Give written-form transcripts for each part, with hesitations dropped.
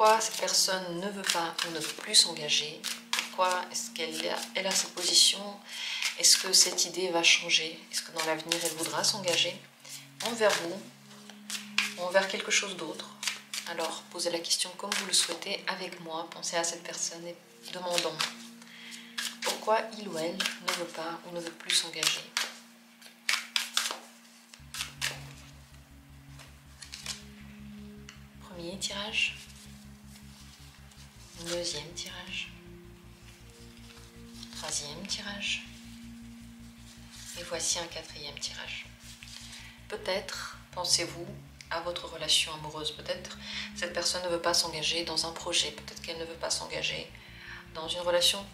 Pourquoi cette personne ne veut pas ou ne veut plus s'engager? Pourquoi est-ce qu'elle a cette position? Est-ce que cette idée va changer? Est-ce que dans l'avenir, elle voudra s'engager envers vous ou envers quelque chose d'autre? Alors, posez la question comme vous le souhaitez avec moi. Pensez à cette personne et demandons pourquoi il ou elle ne veut pas ou ne veut plus s'engager. Premier tirage. Deuxième tirage. Troisième tirage. Et voici un quatrième tirage. Peut-être pensez-vous à votre relation amoureuse. Peut-être cette personne ne veut pas s'engager dans un projet. Peut-être qu'elle ne veut pas s'engager dans une relation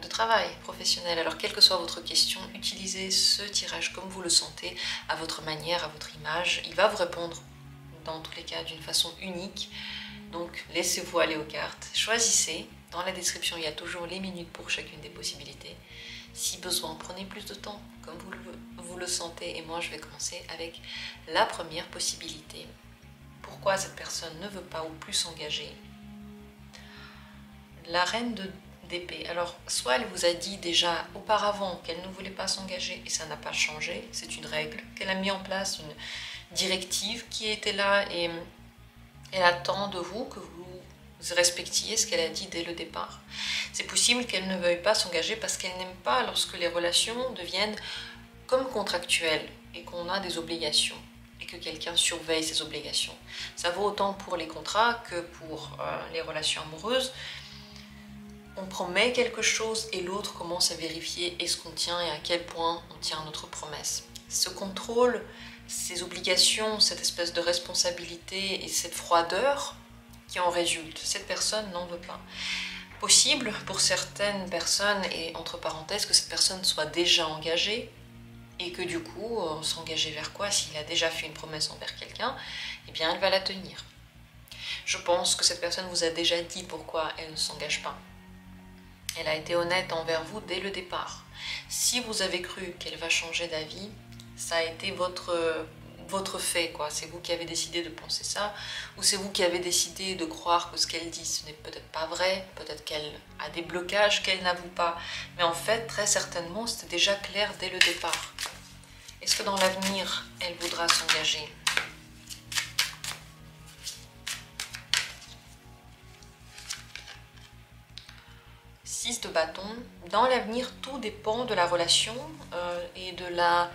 de travail professionnel. Alors, quelle que soit votre question, utilisez ce tirage comme vous le sentez, à votre manière, à votre image. Il va vous répondre dans tous les cas d'une façon unique. Donc, laissez-vous aller aux cartes. Choisissez. Dans la description, il y a toujours les minutes pour chacune des possibilités. Si besoin, prenez plus de temps, comme vous le sentez. Et moi, je vais commencer avec la première possibilité. Pourquoi cette personne ne veut pas ou plus s'engager? La reine d'épée. Alors, soit elle vous a dit déjà auparavant qu'elle ne voulait pas s'engager et ça n'a pas changé. C'est une règle qu'elle a mis en place, une directive qui était là et elle attend de vous que vous respectiez ce qu'elle a dit dès le départ. C'est possible qu'elle ne veuille pas s'engager parce qu'elle n'aime pas lorsque les relations deviennent comme contractuelles et qu'on a des obligations et que quelqu'un surveille ces obligations. Ça vaut autant pour les contrats que pour les relations amoureuses. On promet quelque chose et l'autre commence à vérifier est-ce qu'on tient et à quel point on tient notre promesse. Ce contrôle, ces obligations, cette espèce de responsabilité et cette froideur qui en résulte, cette personne n'en veut pas. Possible pour certaines personnes, et entre parenthèses, que cette personne soit déjà engagée et que du coup, s'engager vers quoi? S'il a déjà fait une promesse envers quelqu'un, eh bien elle va la tenir. Je pense que cette personne vous a déjà dit pourquoi elle ne s'engage pas. Elle a été honnête envers vous dès le départ. Si vous avez cru qu'elle va changer d'avis, ça a été votre fait, quoi. C'est vous qui avez décidé de penser ça, ou c'est vous qui avez décidé de croire que ce qu'elle dit, ce n'est peut-être pas vrai, peut-être qu'elle a des blocages qu'elle n'avoue pas. Mais en fait, très certainement, c'était déjà clair dès le départ. Est-ce que dans l'avenir, elle voudra s'engager ? Six de bâton. Dans l'avenir, tout dépend de la relation et de la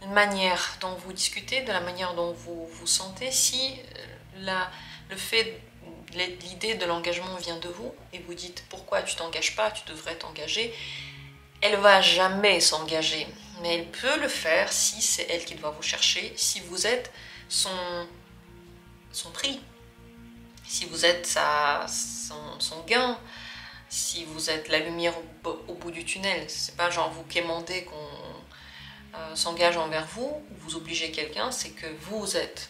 manière dont vous discutez, de la manière dont vous vous sentez. Si l'idée de l'engagement vient de vous et vous dites pourquoi tu t'engages pas, tu devrais t'engager, elle va jamais s'engager, mais elle peut le faire si c'est elle qui doit vous chercher, si vous êtes son prix, si vous êtes son gain, si vous êtes la lumière au bout du tunnel. C'est pas genre vous quémandez qu'on s'engage envers vous, vous obligez quelqu'un, c'est que vous êtes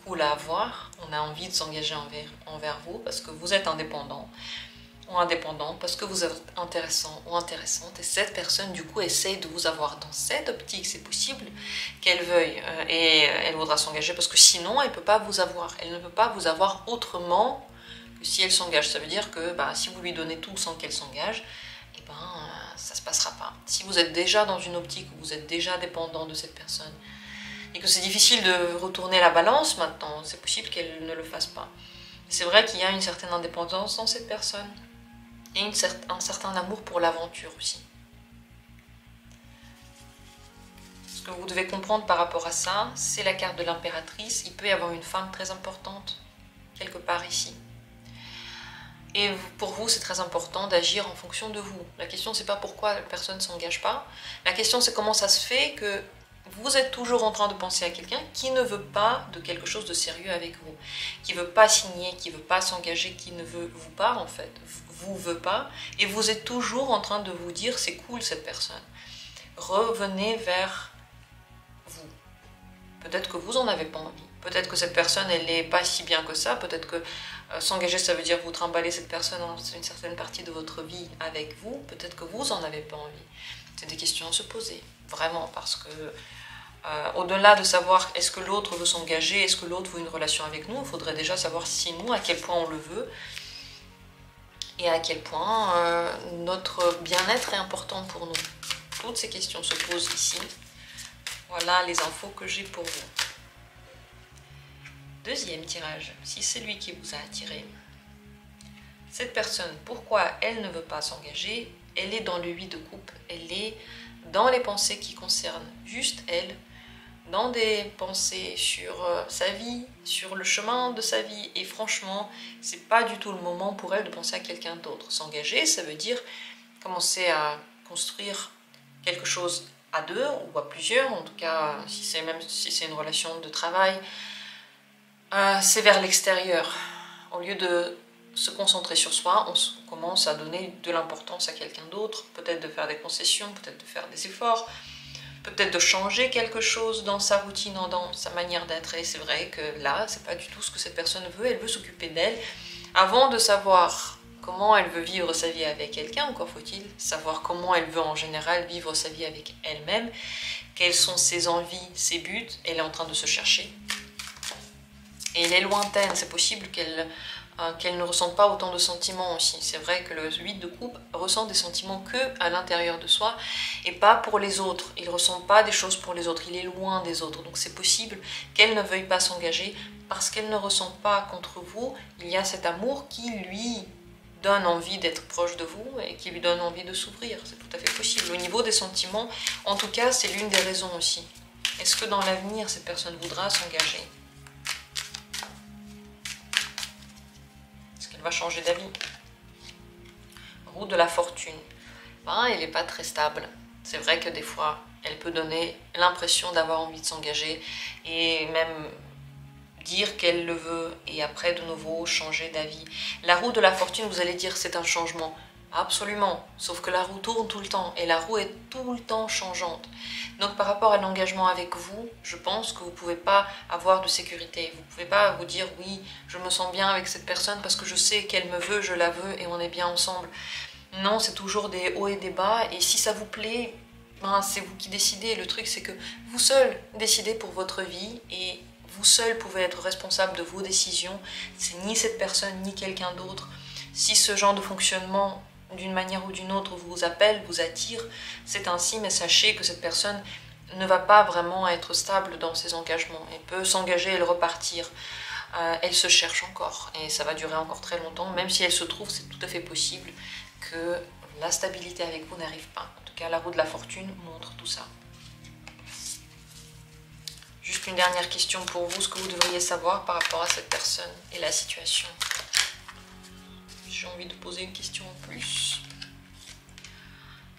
cool à avoir, on a envie de s'engager envers vous parce que vous êtes indépendant ou indépendant, parce que vous êtes intéressant ou intéressante, et cette personne du coup essaye de vous avoir dans cette optique. C'est possible qu'elle veuille et elle voudra s'engager parce que sinon elle ne peut pas vous avoir, elle ne peut pas vous avoir autrement que si elle s'engage. Ça veut dire que si vous lui donnez tout sans qu'elle s'engage, ça se passera pas. Si vous êtes déjà dans une optique où vous êtes déjà dépendant de cette personne et que c'est difficile de retourner la balance maintenant, c'est possible qu'elle ne le fasse pas. C'est vrai qu'il y a une certaine indépendance dans cette personne et un certain amour pour l'aventure aussi. Ce que vous devez comprendre par rapport à ça, c'est la carte de l'impératrice. Il peut y avoir une femme très importante quelque part ici. Et pour vous, c'est très important d'agir en fonction de vous. La question, c'est pas pourquoi la personne ne s'engage pas. La question, c'est comment ça se fait que vous êtes toujours en train de penser à quelqu'un qui ne veut pas de quelque chose de sérieux avec vous, qui ne veut pas signer, qui ne veut pas s'engager, qui ne veut vous pas en fait, vous veut pas, et vous êtes toujours en train de vous dire c'est cool cette personne. Revenez vers vous. Peut-être que vous en avez pas envie. Peut-être que cette personne, elle n'est pas si bien que ça. Peut-être que s'engager, ça veut dire vous trimballer cette personne dans une certaine partie de votre vie avec vous. Peut-être que vous en avez pas envie. C'est des questions à se poser, vraiment, parce que Au-delà de savoir est-ce que l'autre veut s'engager, est-ce que l'autre veut une relation avec nous, il faudrait déjà savoir si nous, à quel point on le veut et à quel point notre bien-être est important pour nous. Toutes ces questions se posent ici. Voilà les infos que j'ai pour vous. Deuxième tirage, si c'est lui qui vous a attiré. Cette personne, pourquoi elle ne veut pas s'engager? Elle est dans le 8 de coupe, elle est dans les pensées qui concernent juste elle, dans des pensées sur sa vie, sur le chemin de sa vie. Et franchement, c'est pas du tout le moment pour elle de penser à quelqu'un d'autre. S'engager, ça veut dire commencer à construire quelque chose à deux ou à plusieurs, en tout cas si c'est une relation de travail, c'est vers l'extérieur. Au lieu de se concentrer sur soi, on commence à donner de l'importance à quelqu'un d'autre, peut-être de faire des concessions, peut-être de faire des efforts, peut-être de changer quelque chose dans sa routine, dans sa manière d'être. Et c'est vrai que là, c'est pas du tout ce que cette personne veut, elle veut s'occuper d'elle. Avant de savoir comment elle veut vivre sa vie avec quelqu'un, encore faut-il savoir comment elle veut en général vivre sa vie avec elle-même, quelles sont ses envies, ses buts, elle est en train de se chercher. Et elle est lointaine, c'est possible qu'elle ne ressente pas autant de sentiments aussi. C'est vrai que le 8 de coupe ressent des sentiments que à l'intérieur de soi et pas pour les autres. Il ne ressent pas des choses pour les autres, il est loin des autres. Donc c'est possible qu'elle ne veuille pas s'engager parce qu'elle ne ressent pas contre vous. Il y a cet amour qui lui donne envie d'être proche de vous et qui lui donne envie de s'ouvrir. C'est tout à fait possible. Au niveau des sentiments, en tout cas, c'est l'une des raisons aussi. Est-ce que dans l'avenir, cette personne voudra s'engager ? Va changer d'avis. Roue de la fortune. Ben, elle n'est pas très stable. C'est vrai que des fois, elle peut donner l'impression d'avoir envie de s'engager et même dire qu'elle le veut et après de nouveau changer d'avis. La roue de la fortune, vous allez dire c'est un changement. Absolument, sauf que la roue tourne tout le temps et la roue est tout le temps changeante. Donc par rapport à l'engagement avec vous, je pense que vous ne pouvez pas avoir de sécurité. Vous ne pouvez pas vous dire oui, je me sens bien avec cette personne parce que je sais qu'elle me veut, je la veux et on est bien ensemble. Non, c'est toujours des hauts et des bas et si ça vous plaît, ben, c'est vous qui décidez. Le truc c'est que vous seul décidez pour votre vie et vous seul pouvez être responsable de vos décisions. C'est ni cette personne ni quelqu'un d'autre. Si ce genre de fonctionnement d'une manière ou d'une autre vous appelle, vous attire, c'est ainsi, mais sachez que cette personne ne va pas vraiment être stable dans ses engagements. Elle peut s'engager et le repartir. Elle se cherche encore et ça va durer encore très longtemps. Même si elle se trouve, c'est tout à fait possible que la stabilité avec vous n'arrive pas. En tout cas, la roue de la fortune montre tout ça. Juste une dernière question pour vous, ce que vous devriez savoir par rapport à cette personne et la situation. J'ai envie de poser une question en plus.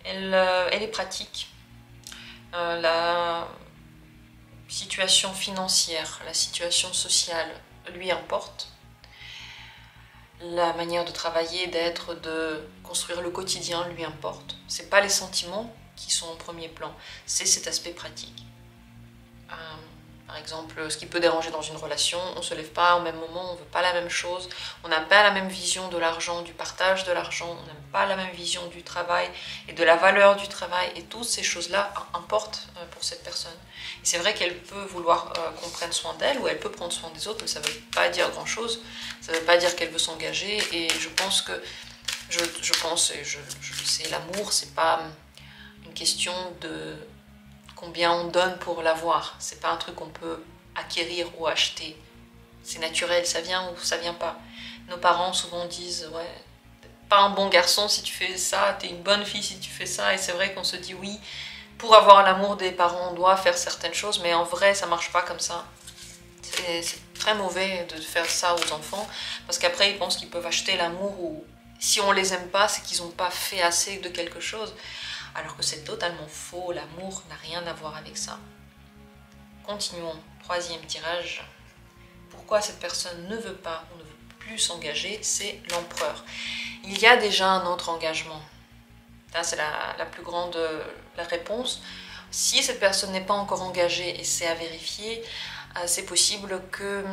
Elle est pratique. La situation financière, la situation sociale lui importe. La manière de travailler, d'être, de construire le quotidien lui importe. Ce n'est pas les sentiments qui sont en premier plan, c'est cet aspect pratique. Par exemple, ce qui peut déranger dans une relation, on ne se lève pas au même moment, on ne veut pas la même chose, on n'a pas la même vision de l'argent, du partage de l'argent, on n'a pas la même vision du travail et de la valeur du travail. Et toutes ces choses-là importent pour cette personne. Et c'est vrai qu'elle peut vouloir qu'on prenne soin d'elle ou elle peut prendre soin des autres, mais ça ne veut pas dire grand-chose. Ça ne veut pas dire qu'elle veut s'engager. Et je pense que, je pense et je le sais, l'amour, c'est pas une question de combien on donne pour l'avoir. C'est pas un truc qu'on peut acquérir ou acheter. C'est naturel, ça vient ou ça vient pas. Nos parents souvent disent ouais, t'es pas un bon garçon si tu fais ça, t'es une bonne fille si tu fais ça. Et c'est vrai qu'on se dit oui, pour avoir l'amour des parents, on doit faire certaines choses, mais en vrai, ça marche pas comme ça. C'est très mauvais de faire ça aux enfants, parce qu'après, ils pensent qu'ils peuvent acheter l'amour, ou si on les aime pas, c'est qu'ils n'ont pas fait assez de quelque chose. Alors que c'est totalement faux, l'amour n'a rien à voir avec ça. Continuons, troisième tirage. Pourquoi cette personne ne veut pas ou ne veut plus s'engager? C'est l'empereur. Il y a déjà un autre engagement. Ça, c'est la plus grande la réponse. Si cette personne n'est pas encore engagée, et c'est à vérifier, c'est possible que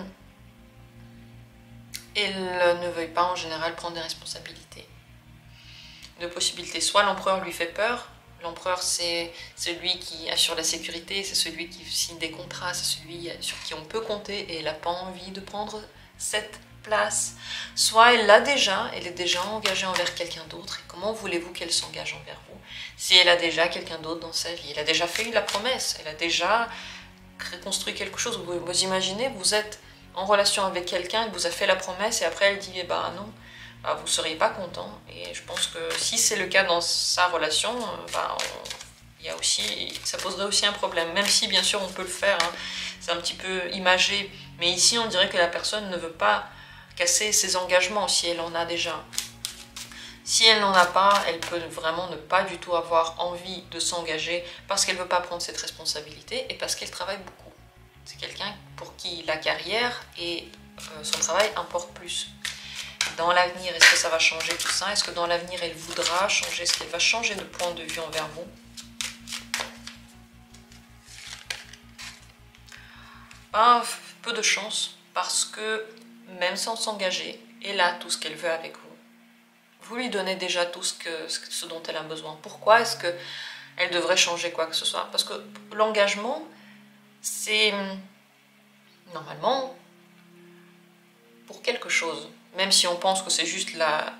elle ne veuille pas en général prendre des responsabilités. Deux possibilités, soit l'empereur lui fait peur, L'empereur, c'est celui qui assure la sécurité, c'est celui qui signe des contrats, c'est celui sur qui on peut compter et elle n'a pas envie de prendre cette place. Soit elle l'a déjà, elle est déjà engagée envers quelqu'un d'autre. Et comment voulez-vous qu'elle s'engage envers vous si elle a déjà quelqu'un d'autre dans sa vie? Elle a déjà fait la promesse, elle a déjà construit quelque chose. Vous imaginez, vous êtes en relation avec quelqu'un, elle vous a fait la promesse et après elle dit, eh ben non, bah, vous ne seriez pas content. Et je pense que si c'est le cas dans sa relation, il y a aussi, ça poserait aussi un problème. Même si bien sûr on peut le faire, hein, c'est un petit peu imagé. Mais ici on dirait que la personne ne veut pas casser ses engagements si elle en a déjà. Si elle n'en a pas, elle peut vraiment ne pas du tout avoir envie de s'engager parce qu'elle ne veut pas prendre cette responsabilité et parce qu'elle travaille beaucoup. C'est quelqu'un pour qui la carrière et son travail importent plus. Dans l'avenir, est-ce que ça va changer tout ça? Est-ce que dans l'avenir, elle voudra changer? Est-ce qu'elle va changer de point de vue envers vous? Peu de chance, parce que même sans s'engager, elle a tout ce qu'elle veut avec vous. Vous lui donnez déjà tout ce dont elle a besoin. Pourquoi est-ce qu'elle devrait changer quoi que ce soit? Parce que l'engagement, c'est normalement pour quelque chose. Même si on pense que c'est juste la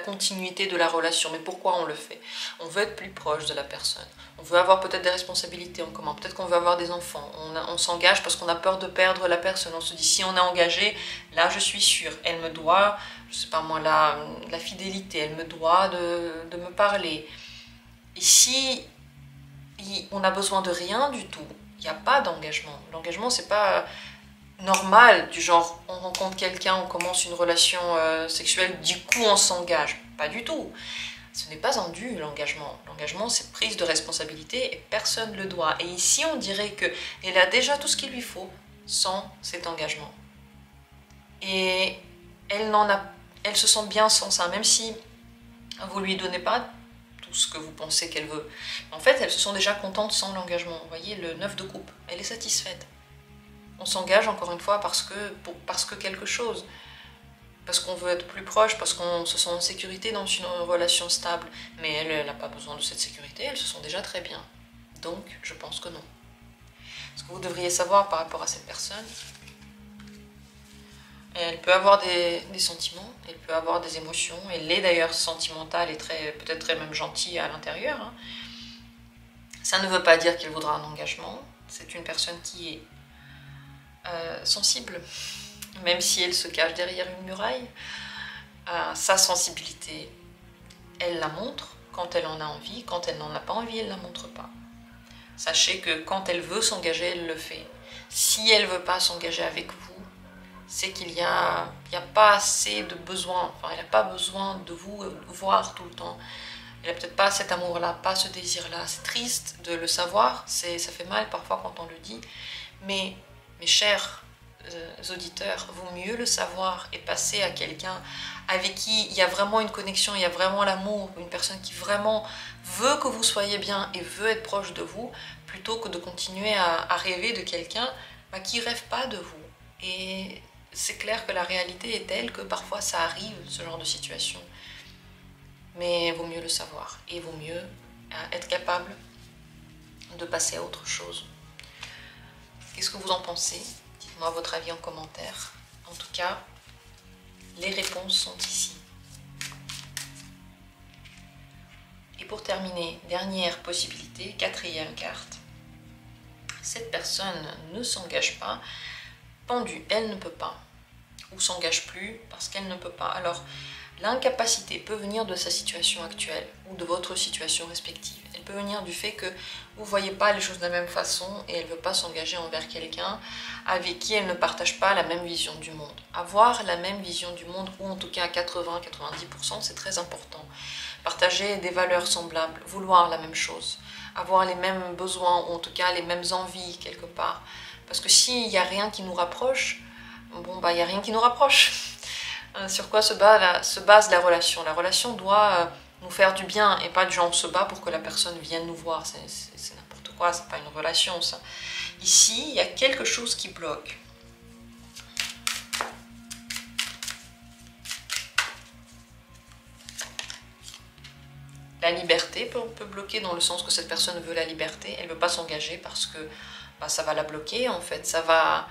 continuité de la relation. Mais pourquoi on le fait? On veut être plus proche de la personne. On veut avoir peut-être des responsabilités en commun. Peut-être qu'on veut avoir des enfants. On s'engage parce qu'on a peur de perdre la personne. On se dit, si on est engagé, là je suis sûre. Elle me doit, je sais pas moi, la fidélité. Elle me doit de me parler. Et si on n'a besoin de rien du tout, il n'y a pas d'engagement. L'engagement, c'est pas normal, du genre on rencontre quelqu'un, on commence une relation sexuelle, du coup on s'engage. Pas du tout. Ce n'est pas un dû l'engagement. L'engagement c'est prise de responsabilité et personne ne le doit. Et ici on dirait qu'elle a déjà tout ce qu'il lui faut sans cet engagement. Et elle se sent bien sans ça, même si vous lui donnez pas tout ce que vous pensez qu'elle veut. En fait, elle se sent déjà contente sans l'engagement. Vous voyez, le 9 de coupe, elle est satisfaite. On s'engage encore une fois parce que quelque chose. Parce qu'on veut être plus proche, parce qu'on se sent en sécurité dans une relation stable. Mais elle n'a pas besoin de cette sécurité, elle se sent déjà très bien. Donc, je pense que non. Ce que vous devriez savoir par rapport à cette personne, elle peut avoir des sentiments, elle peut avoir des émotions. Elle est d'ailleurs sentimentale et peut-être très même gentille à l'intérieur. Hein. Ça ne veut pas dire qu'elle voudra un engagement. C'est une personne qui est sensible, même si elle se cache derrière une muraille. Sa sensibilité, elle la montre quand elle en a envie, quand elle n'en a pas envie, elle ne la montre pas. Sachez que quand elle veut s'engager, elle le fait. Si elle ne veut pas s'engager avec vous, c'est qu'il n'y a pas assez de besoin, enfin elle n'a pas besoin de vous voir tout le temps. Elle n'a peut-être pas cet amour-là, pas ce désir-là. C'est triste de le savoir, ça fait mal parfois quand on le dit, mais mes chers auditeurs, vaut mieux le savoir et passer à quelqu'un avec qui il y a vraiment une connexion, il y a vraiment l'amour, une personne qui vraiment veut que vous soyez bien et veut être proche de vous, plutôt que de continuer à rêver de quelqu'un qui ne rêve pas de vous. Et c'est clair que la réalité est telle que parfois ça arrive, ce genre de situation. Mais il vaut mieux le savoir et il vaut mieux être capable de passer à autre chose. Qu'est-ce que vous en pensez? Dites-moi votre avis en commentaire. En tout cas, les réponses sont ici. Et pour terminer, dernière possibilité, quatrième carte. Cette personne ne s'engage pas, pendue, elle ne peut pas, ou s'engage plus parce qu'elle ne peut pas. Alors, l'incapacité peut venir de sa situation actuelle ou de votre situation respective. Elle peut venir du fait que vous ne voyez pas les choses de la même façon et elle ne veut pas s'engager envers quelqu'un avec qui elle ne partage pas la même vision du monde. Avoir la même vision du monde, ou en tout cas à 80-90%, c'est très important. Partager des valeurs semblables, vouloir la même chose, avoir les mêmes besoins ou en tout cas les mêmes envies quelque part. Parce que s'il n'y a rien qui nous rapproche, bon il n'y a rien qui nous rapproche. Sur quoi se base la relation? La relation doit nous faire du bien et pas du genre on se bat pour que la personne vienne nous voir. C'est n'importe quoi, c'est pas une relation ça. Ici, il y a quelque chose qui bloque. La liberté peut bloquer dans le sens que cette personne veut la liberté, elle ne veut pas s'engager parce que ça va la bloquer en fait, ça va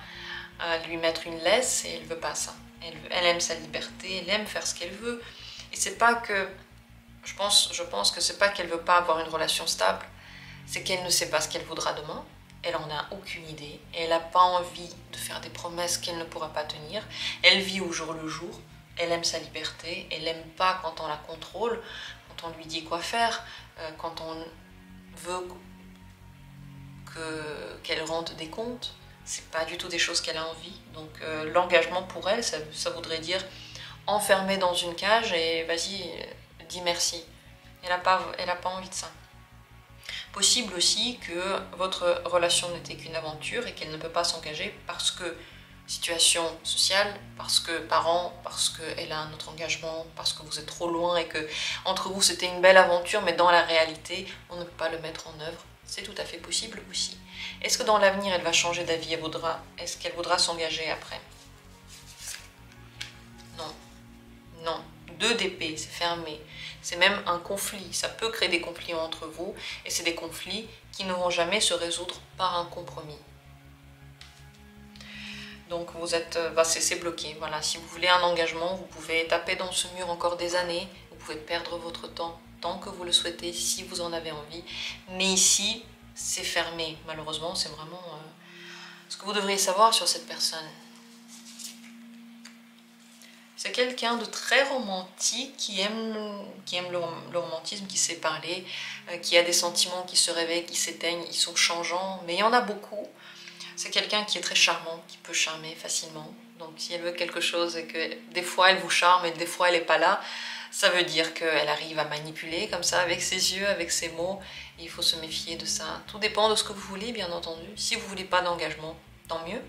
lui mettre une laisse et elle ne veut pas ça. Elle aime sa liberté, elle aime faire ce qu'elle veut. Et c'est pas que, je pense que c'est pas qu'elle veut pas avoir une relation stable, c'est qu'elle ne sait pas ce qu'elle voudra demain, elle en a aucune idée, et elle n'a pas envie de faire des promesses qu'elle ne pourra pas tenir, elle vit au jour le jour, elle aime sa liberté, elle n'aime pas quand on la contrôle, quand on lui dit quoi faire, quand on veut qu'elle rende des comptes, c'est pas du tout des choses qu'elle a envie. Donc l'engagement pour elle, ça voudrait dire enfermer dans une cage et vas-y, dis merci. Elle n'a pas envie de ça. Possible aussi que votre relation n'était qu'une aventure et qu'elle ne peut pas s'engager parce que situation sociale, parce que parents, parce qu'elle a un autre engagement, parce que vous êtes trop loin et que entre vous c'était une belle aventure, mais dans la réalité, on ne peut pas le mettre en œuvre. C'est tout à fait possible aussi. Est-ce que dans l'avenir, elle va changer d'avis? Est-ce qu'elle voudra s'engager après? Non. Non. 2 d'épée, c'est fermé. C'est même un conflit. Ça peut créer des conflits entre vous. Et c'est des conflits qui ne vont jamais se résoudre par un compromis. Donc vous êtes, c'est bloqué. Voilà. Si vous voulez un engagement, vous pouvez taper dans ce mur encore des années. Vous pouvez perdre votre temps tant que vous le souhaitez, si vous en avez envie. Mais ici, c'est fermé. Malheureusement, c'est vraiment ce que vous devriez savoir sur cette personne. C'est quelqu'un de très romantique qui aime le romantisme, qui sait parler, qui a des sentiments qui se réveillent, qui s'éteignent, ils sont changeants, mais il y en a beaucoup. C'est quelqu'un qui est très charmant, qui peut charmer facilement. Donc si elle veut quelque chose et que des fois elle vous charme et des fois elle n'est pas là, ça veut dire qu'elle arrive à manipuler comme ça avec ses yeux, avec ses mots. Et il faut se méfier de ça. Tout dépend de ce que vous voulez, bien entendu. Si vous ne voulez pas d'engagement, tant mieux.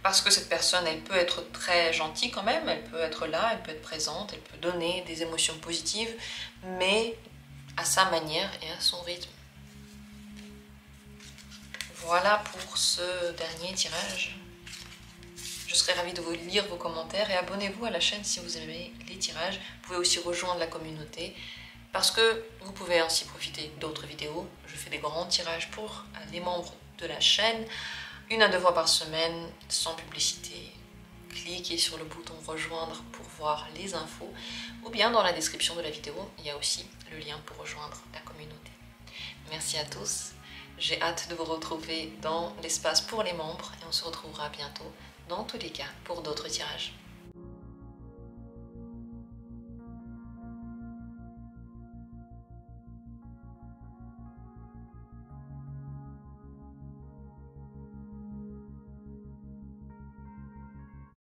Parce que cette personne, elle peut être très gentille quand même, elle peut être là, elle peut être présente, elle peut donner des émotions positives, mais à sa manière et à son rythme. Voilà pour ce dernier tirage. Je serais ravie de vous lire vos commentaires et abonnez-vous à la chaîne si vous aimez les tirages. Vous pouvez aussi rejoindre la communauté parce que vous pouvez ainsi profiter d'autres vidéos. Je fais des grands tirages pour les membres de la chaîne, 1 à 2 fois par semaine, sans publicité. Cliquez sur le bouton rejoindre pour voir les infos ou bien dans la description de la vidéo, il y a aussi le lien pour rejoindre la communauté. Merci à tous. J'ai hâte de vous retrouver dans l'espace pour les membres et on se retrouvera bientôt, dans tous les cas, pour d'autres tirages.